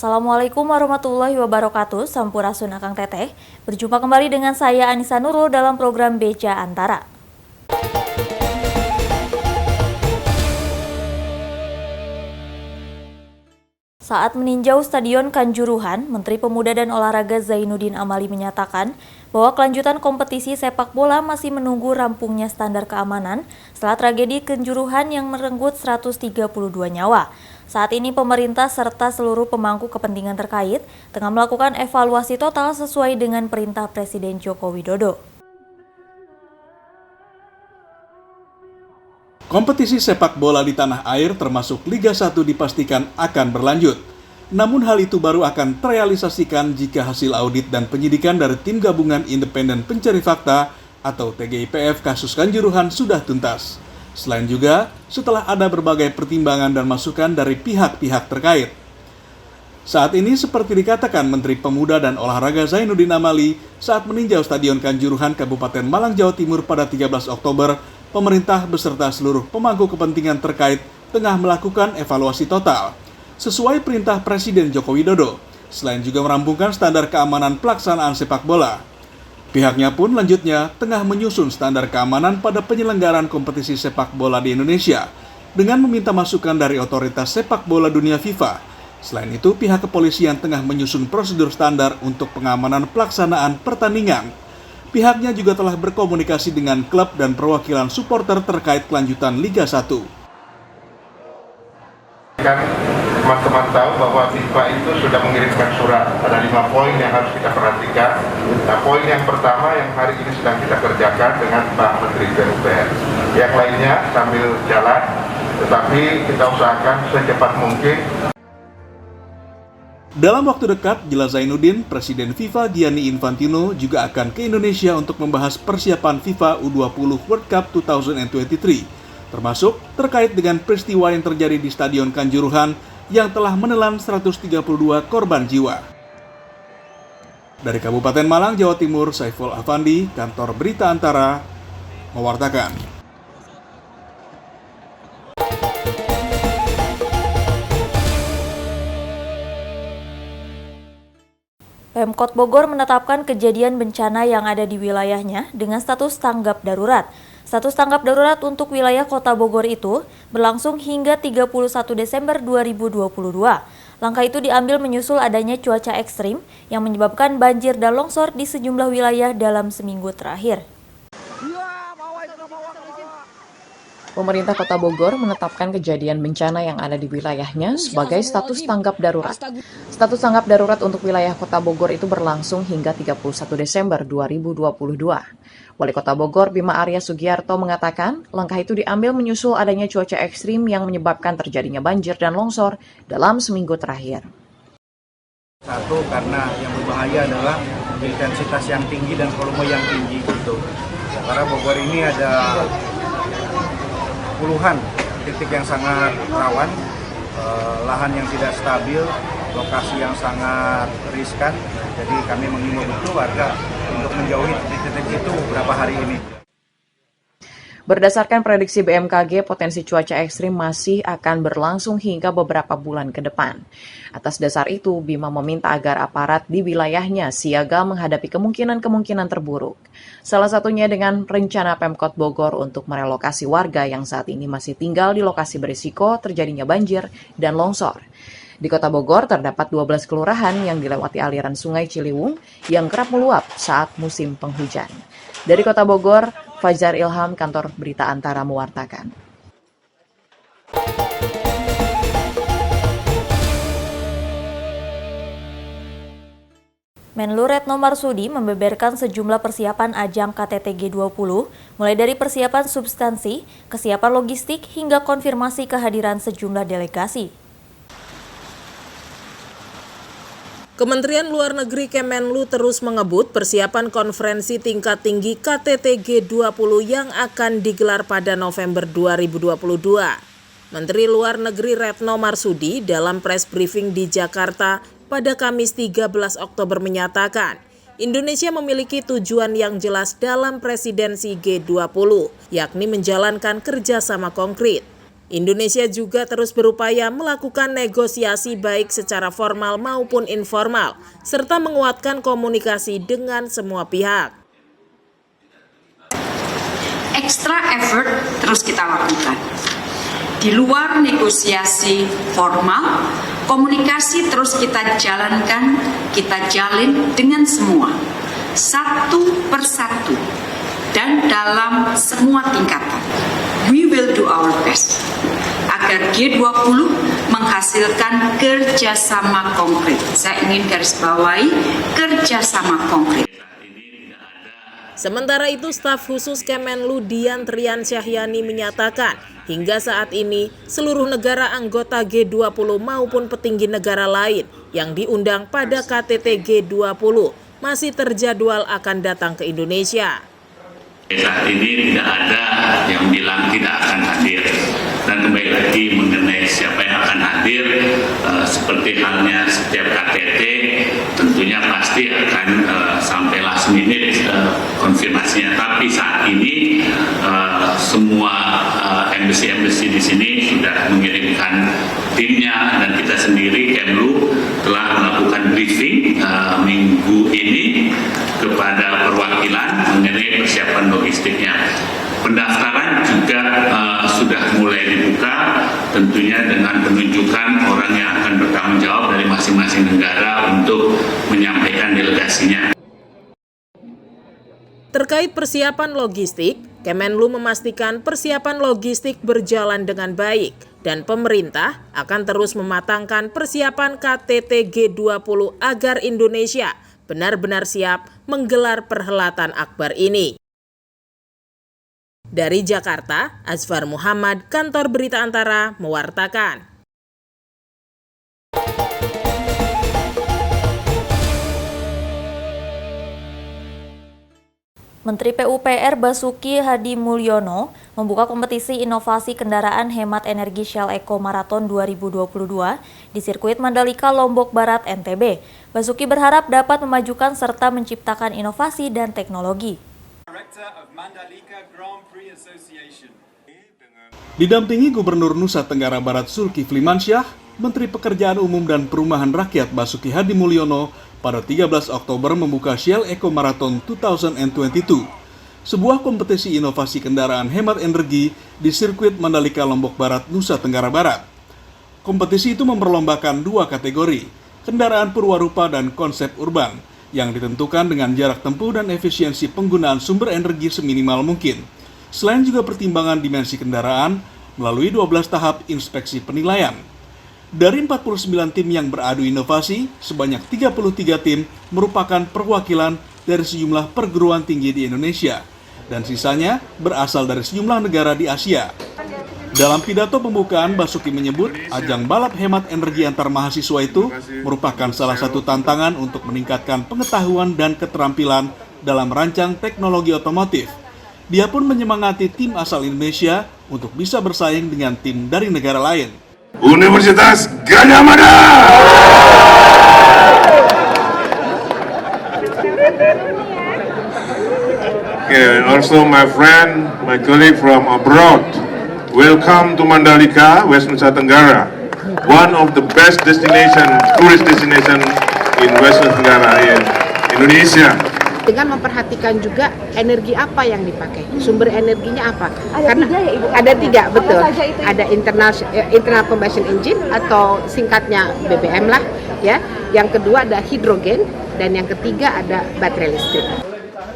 Assalamualaikum warahmatullahi wabarakatuh. Sampurasun Akang Teteh. Berjumpa kembali dengan saya Anissa Nurul dalam program Beja Antara. Saat meninjau Stadion Kanjuruhan, Menteri Pemuda dan Olahraga Zainuddin Amali menyatakan bahwa kelanjutan kompetisi sepak bola masih menunggu rampungnya standar keamanan setelah tragedi Kanjuruhan yang merenggut 132 nyawa. Saat ini pemerintah serta seluruh pemangku kepentingan terkait tengah melakukan evaluasi total sesuai dengan perintah Presiden Joko Widodo. Kompetisi sepak bola di tanah air termasuk Liga 1 dipastikan akan berlanjut. Namun hal itu baru akan terrealisasikan jika hasil audit dan penyidikan dari Tim Gabungan Independen Pencari Fakta atau TGIPF kasus Kanjuruhan sudah tuntas. Selain juga setelah ada berbagai pertimbangan dan masukan dari pihak-pihak terkait. Saat ini seperti dikatakan Menteri Pemuda dan Olahraga Zainuddin Amali saat meninjau Stadion Kanjuruhan Kabupaten Malang, Jawa Timur pada 13 Oktober, pemerintah beserta seluruh pemangku kepentingan terkait tengah melakukan evaluasi total sesuai perintah Presiden Joko Widodo, selain juga merampungkan standar keamanan pelaksanaan sepak bola. Pihaknya pun lanjutnya tengah menyusun standar keamanan pada penyelenggaraan kompetisi sepak bola di Indonesia dengan meminta masukan dari otoritas sepak bola dunia FIFA. Selain itu, pihak kepolisian tengah menyusun prosedur standar untuk pengamanan pelaksanaan pertandingan. Pihaknya juga telah berkomunikasi dengan klub dan perwakilan supporter terkait kelanjutan Liga 1. Kan teman-teman tahu bahwa FIFA itu sudah mengirimkan surat. Ada 5 poin yang harus kita perhatikan. Nah, poin yang pertama yang hari ini sedang kita kerjakan dengan Pak Menteri PUPR. Yang lainnya sambil jalan, tetapi kita usahakan secepat mungkin. Dalam waktu dekat, jelas Zainuddin, Presiden FIFA Gianni Infantino juga akan ke Indonesia untuk membahas persiapan FIFA U20 World Cup 2023, termasuk terkait dengan peristiwa yang terjadi di Stadion Kanjuruhan yang telah menelan 132 korban jiwa. Dari Kabupaten Malang, Jawa Timur, Saiful Afandi, Kantor Berita Antara, mewartakan. Pemkot Bogor menetapkan kejadian bencana yang ada di wilayahnya dengan status tanggap darurat. Status tanggap darurat untuk wilayah Kota Bogor itu berlangsung hingga 31 Desember 2022. Langkah itu diambil menyusul adanya cuaca ekstrim yang menyebabkan banjir dan longsor di sejumlah wilayah dalam seminggu terakhir. Pemerintah Kota Bogor menetapkan kejadian bencana yang ada di wilayahnya sebagai status tanggap darurat. Status tanggap darurat untuk wilayah Kota Bogor itu berlangsung hingga 31 Desember 2022. Wali Kota Bogor Bima Arya Sugiarto mengatakan langkah itu diambil menyusul adanya cuaca ekstrim yang menyebabkan terjadinya banjir dan longsor dalam seminggu terakhir. Satu, karena yang berbahaya adalah intensitas yang tinggi dan volume yang tinggi gitu. Karena Bogor ini ada puluhan titik yang sangat rawan, lahan yang tidak stabil, lokasi yang sangat riskan. Jadi kami mengimbau betul warga untuk menjauhi titik-titik itu beberapa hari ini. Berdasarkan prediksi BMKG, potensi cuaca ekstrim masih akan berlangsung hingga beberapa bulan ke depan. Atas dasar itu, Bima meminta agar aparat di wilayahnya siaga menghadapi kemungkinan-kemungkinan terburuk. Salah satunya dengan rencana Pemkot Bogor untuk merelokasi warga yang saat ini masih tinggal di lokasi berisiko terjadinya banjir dan longsor. Di Kota Bogor terdapat 12 kelurahan yang dilewati aliran Sungai Ciliwung yang kerap meluap saat musim penghujan. Dari Kota Bogor, Fajar Ilham, Kantor Berita Antara mewartakan. Menlu Retno Marsudi membeberkan sejumlah persiapan ajang KTT G20, mulai dari persiapan substansi, kesiapan logistik, hingga konfirmasi kehadiran sejumlah delegasi. Kementerian Luar Negeri Kemenlu terus mengebut persiapan konferensi tingkat tinggi KTT G20 yang akan digelar pada November 2022. Menteri Luar Negeri Retno Marsudi dalam press briefing di Jakarta pada Kamis 13 Oktober menyatakan, Indonesia memiliki tujuan yang jelas dalam presidensi G20, yakni menjalankan kerjasama konkret. Indonesia juga terus berupaya melakukan negosiasi baik secara formal maupun informal, serta menguatkan komunikasi dengan semua pihak. Extra effort terus kita lakukan. Di luar negosiasi formal, komunikasi terus kita jalankan, kita jalin dengan semua, satu persatu, dan dalam semua tingkatan. We will do our best agar G20 menghasilkan kerjasama konkret. Saya ingin garis bawahi kerjasama konkret. Sementara itu, staf khusus Kemenlu Dian Trian Syahyani menyatakan, hingga saat ini seluruh negara anggota G20 maupun petinggi negara lain yang diundang pada KTT G20 masih terjadwal akan datang ke Indonesia. Saat ini tidak ada yang bilang tidak akan hadir, dan kembali lagi mengenai siapa yang akan hadir, seperti halnya setiap KTT tentunya pasti akan sampai last minute konfirmasinya. Tapi saat ini semua embassy di sini sudah mengirimkan timnya, dan kita sendiri Kemlu telah melakukan briefing minggu ini kepada perwakilan mengenai persiapan logistiknya. Pendaftaran juga sudah mulai dibuka, tentunya dengan penunjukan orang yang akan bertanggung jawab dari masing-masing negara untuk menyampaikan delegasinya. Terkait persiapan logistik, Kemenlu memastikan persiapan logistik berjalan dengan baik dan pemerintah akan terus mematangkan persiapan KTT G20 agar Indonesia benar-benar siap menggelar perhelatan akbar ini. Dari Jakarta, Azfar Muhammad, Kantor Berita Antara, mewartakan. Menteri PUPR Basuki Hadi Mulyono membuka kompetisi inovasi kendaraan hemat energi Shell Eco Marathon 2022 di sirkuit Mandalika, Lombok Barat, NTB. Basuki berharap dapat memajukan serta menciptakan inovasi dan teknologi. Didampingi Gubernur Nusa Tenggara Barat Zulkifli Mansyah, Menteri Pekerjaan Umum dan Perumahan Rakyat Basuki Hadi Mulyono pada 13 Oktober membuka Shell Eco Marathon 2022, sebuah kompetisi inovasi kendaraan hemat energi di sirkuit Mandalika, Lombok Barat, Nusa Tenggara Barat. Kompetisi itu memperlombakan dua kategori, kendaraan perwarupa dan konsep urban, yang ditentukan dengan jarak tempuh dan efisiensi penggunaan sumber energi seminimal mungkin. Selain juga pertimbangan dimensi kendaraan melalui 12 tahap inspeksi penilaian. Dari 49 tim yang beradu inovasi, sebanyak 33 tim merupakan perwakilan dari sejumlah perguruan tinggi di Indonesia, dan sisanya berasal dari sejumlah negara di Asia. Dalam pidato pembukaan, Basuki menyebut ajang balap hemat energi antar mahasiswa itu merupakan salah satu tantangan untuk meningkatkan pengetahuan dan keterampilan dalam merancang teknologi otomotif. Dia pun menyemangati tim asal Indonesia untuk bisa bersaing dengan tim dari negara lain. Universitas Gadjah Mada! Okay, also my friend, my colleague from abroad, welcome to Mandalika, West Nusa Tenggara, one of the best tourist destination in West Nusa Tenggara in Indonesia. Dengan memperhatikan juga energi apa yang dipakai, sumber energinya apa. Ada karena tiga ya Ibu? ada tiga, betul. Itu? Ada internal combustion engine atau singkatnya BBM lah, ya. Yang kedua ada hidrogen dan yang ketiga ada baterai listrik.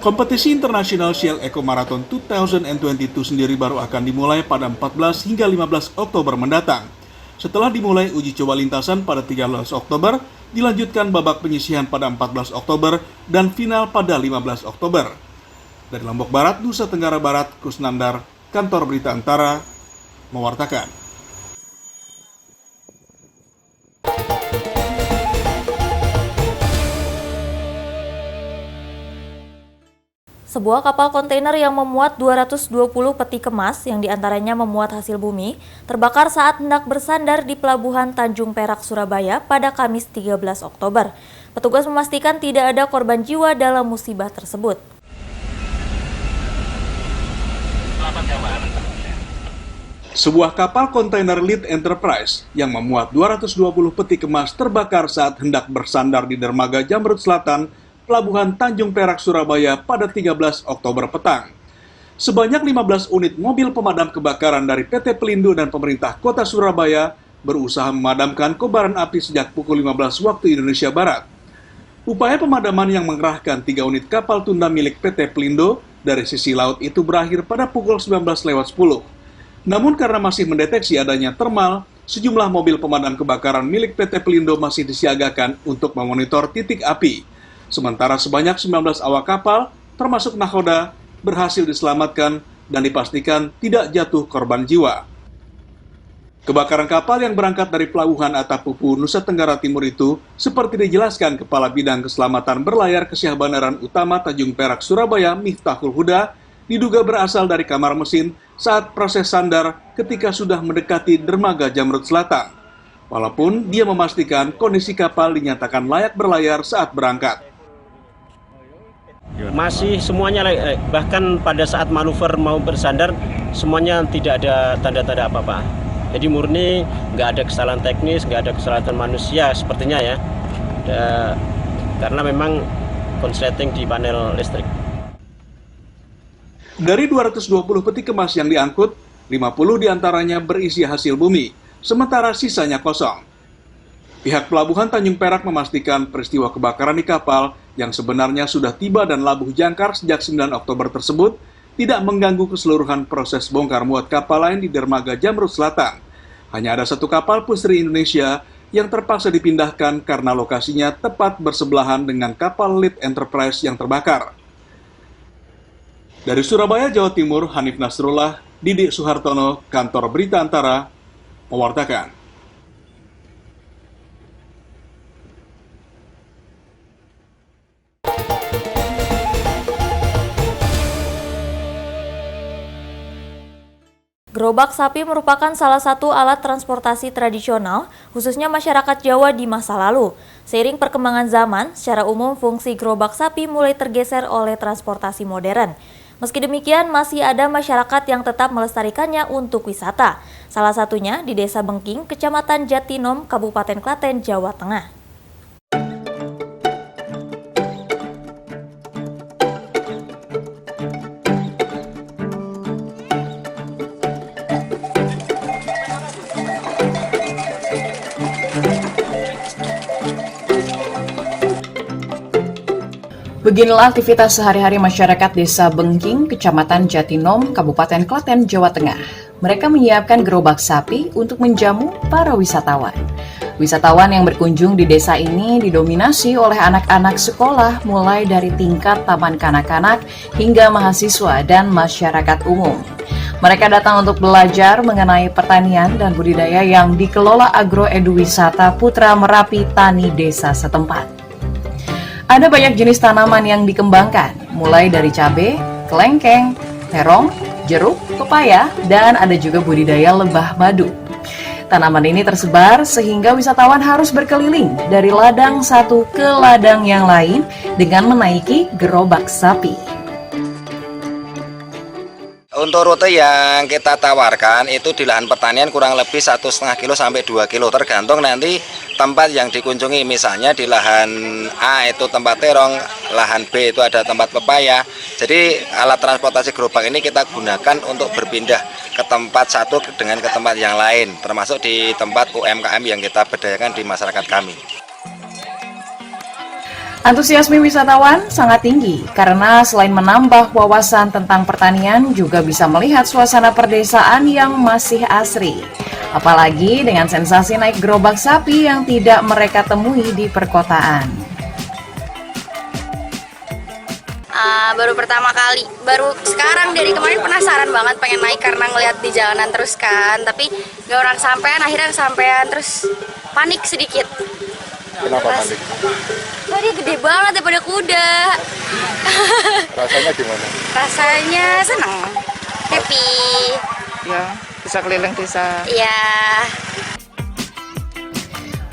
Kompetisi internasional Shell Eco Marathon 2022 sendiri baru akan dimulai pada 14 hingga 15 Oktober mendatang. Setelah dimulai uji coba lintasan pada 13 Oktober, dilanjutkan babak penyisihan pada 14 Oktober dan final pada 15 Oktober. Dari Lombok Barat, Nusa Tenggara Barat, Kusnandar, Kantor Berita Antara, mewartakan. Sebuah kapal kontainer yang memuat 220 peti kemas yang diantaranya memuat hasil bumi terbakar saat hendak bersandar di Pelabuhan Tanjung Perak, Surabaya pada Kamis 13 Oktober. Petugas memastikan tidak ada korban jiwa dalam musibah tersebut. Sebuah kapal kontainer Lead Enterprise yang memuat 220 peti kemas terbakar saat hendak bersandar di dermaga Jamrut Selatan, Pelabuhan Tanjung Perak, Surabaya pada 13 Oktober petang. Sebanyak 15 unit mobil pemadam kebakaran dari PT Pelindo dan pemerintah Kota Surabaya berusaha memadamkan kobaran api sejak pukul 15 waktu Indonesia Barat. Upaya pemadaman yang mengerahkan 3 unit kapal tunda milik PT Pelindo dari sisi laut itu berakhir pada pukul 19.10. Namun karena masih mendeteksi adanya termal, sejumlah mobil pemadam kebakaran milik PT Pelindo masih disiagakan untuk memonitor titik api. Sementara sebanyak 19 awak kapal, termasuk nakoda, berhasil diselamatkan dan dipastikan tidak jatuh korban jiwa. Kebakaran kapal yang berangkat dari Pelabuhan Atapupu, Nusa Tenggara Timur itu, seperti dijelaskan Kepala Bidang Keselamatan Berlayar Kesyah Bandaran Utama Tanjung Perak, Surabaya, Miftahul Huda, diduga berasal dari kamar mesin saat proses sandar ketika sudah mendekati dermaga Jamrut Selatan. Walaupun dia memastikan kondisi kapal dinyatakan layak berlayar saat berangkat. Masih semuanya, bahkan pada saat manuver mau bersandar, semuanya tidak ada tanda-tanda apa-apa. Jadi murni, nggak ada kesalahan teknis, nggak ada kesalahan manusia sepertinya ya. Karena memang konsleting di panel listrik. Dari 220 peti kemas yang diangkut, 50 diantaranya berisi hasil bumi, sementara sisanya kosong. Pihak Pelabuhan Tanjung Perak memastikan peristiwa kebakaran di kapal yang sebenarnya sudah tiba dan labuh jangkar sejak 9 Oktober tersebut tidak mengganggu keseluruhan proses bongkar muat kapal lain di dermaga Jamrut Selatan. Hanya ada satu kapal Pusri Indonesia yang terpaksa dipindahkan karena lokasinya tepat bersebelahan dengan kapal Lead Enterprise yang terbakar. Dari Surabaya, Jawa Timur, Hanif Nasrullah, Didik Suhartono, Kantor Berita Antara, mewartakan. Gerobak sapi merupakan salah satu alat transportasi tradisional, khususnya masyarakat Jawa di masa lalu. Seiring perkembangan zaman, secara umum fungsi gerobak sapi mulai tergeser oleh transportasi modern. Meski demikian, masih ada masyarakat yang tetap melestarikannya untuk wisata. Salah satunya di Desa Bengking, Kecamatan Jatinom, Kabupaten Klaten, Jawa Tengah. Beginilah aktivitas sehari-hari masyarakat Desa Bengking, Kecamatan Jatinom, Kabupaten Klaten, Jawa Tengah. Mereka menyiapkan gerobak sapi untuk menjamu para wisatawan. Wisatawan yang berkunjung di desa ini didominasi oleh anak-anak sekolah mulai dari tingkat taman kanak-kanak hingga mahasiswa dan masyarakat umum. Mereka datang untuk belajar mengenai pertanian dan budidaya yang dikelola Agroeduwisata Putra Merapi Tani Desa setempat. Ada banyak jenis tanaman yang dikembangkan, mulai dari cabai, kelengkeng, terong, jeruk, pepaya, dan ada juga budidaya lebah madu. Tanaman ini tersebar sehingga wisatawan harus berkeliling dari ladang satu ke ladang yang lain dengan menaiki gerobak sapi. Untuk rute yang kita tawarkan itu di lahan pertanian kurang lebih 1,5 kilo sampai 2 kilo tergantung nanti tempat yang dikunjungi. Misalnya di lahan A itu tempat terong, lahan B itu ada tempat pepaya. Jadi alat transportasi gerobak ini kita gunakan untuk berpindah ke tempat satu dengan ke tempat yang lain, termasuk di tempat UMKM yang kita berdayakan di masyarakat kami. Antusiasme wisatawan sangat tinggi karena selain menambah wawasan tentang pertanian juga bisa melihat suasana perdesaan yang masih asri. Apalagi dengan sensasi naik gerobak sapi yang tidak mereka temui di perkotaan. Baru pertama kali, baru sekarang dari kemarin penasaran banget pengen naik karena ngeliat di jalanan terus kan, tapi gak orang sampean, akhirnya sampean terus panik sedikit. Kenapa panik? Oh, dia gede banget daripada kuda. Rasanya gimana? Rasanya seneng, happy. Ya, bisa keliling desa. Iya.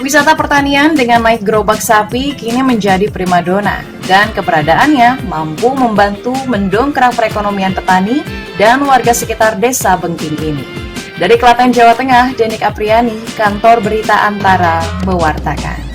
Wisata pertanian dengan naik gerobak sapi kini menjadi primadona dan keberadaannya mampu membantu mendongkrak perekonomian petani dan warga sekitar Desa Bengking ini. Dari Klaten, Jawa Tengah, Denik Apriani, Kantor Berita Antara, mewartakan.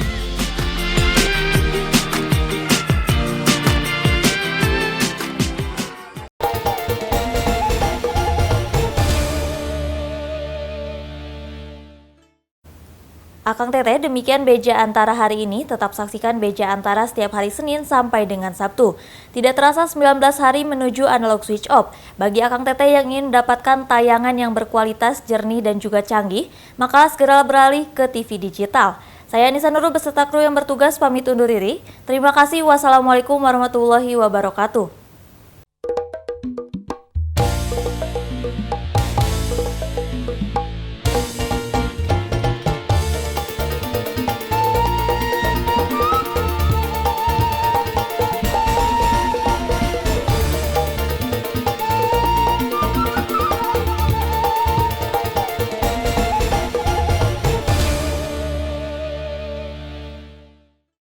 Akang Teteh, demikian Beja Antara hari ini. Tetap saksikan Beja Antara setiap hari Senin sampai dengan Sabtu. Tidak terasa 19 hari menuju analog switch off. Bagi Akang Teteh yang ingin mendapatkan tayangan yang berkualitas, jernih dan juga canggih, maka segera beralih ke TV digital. Saya Anissa Nurul beserta kru yang bertugas pamit undur diri. Terima kasih. Wassalamualaikum warahmatullahi wabarakatuh.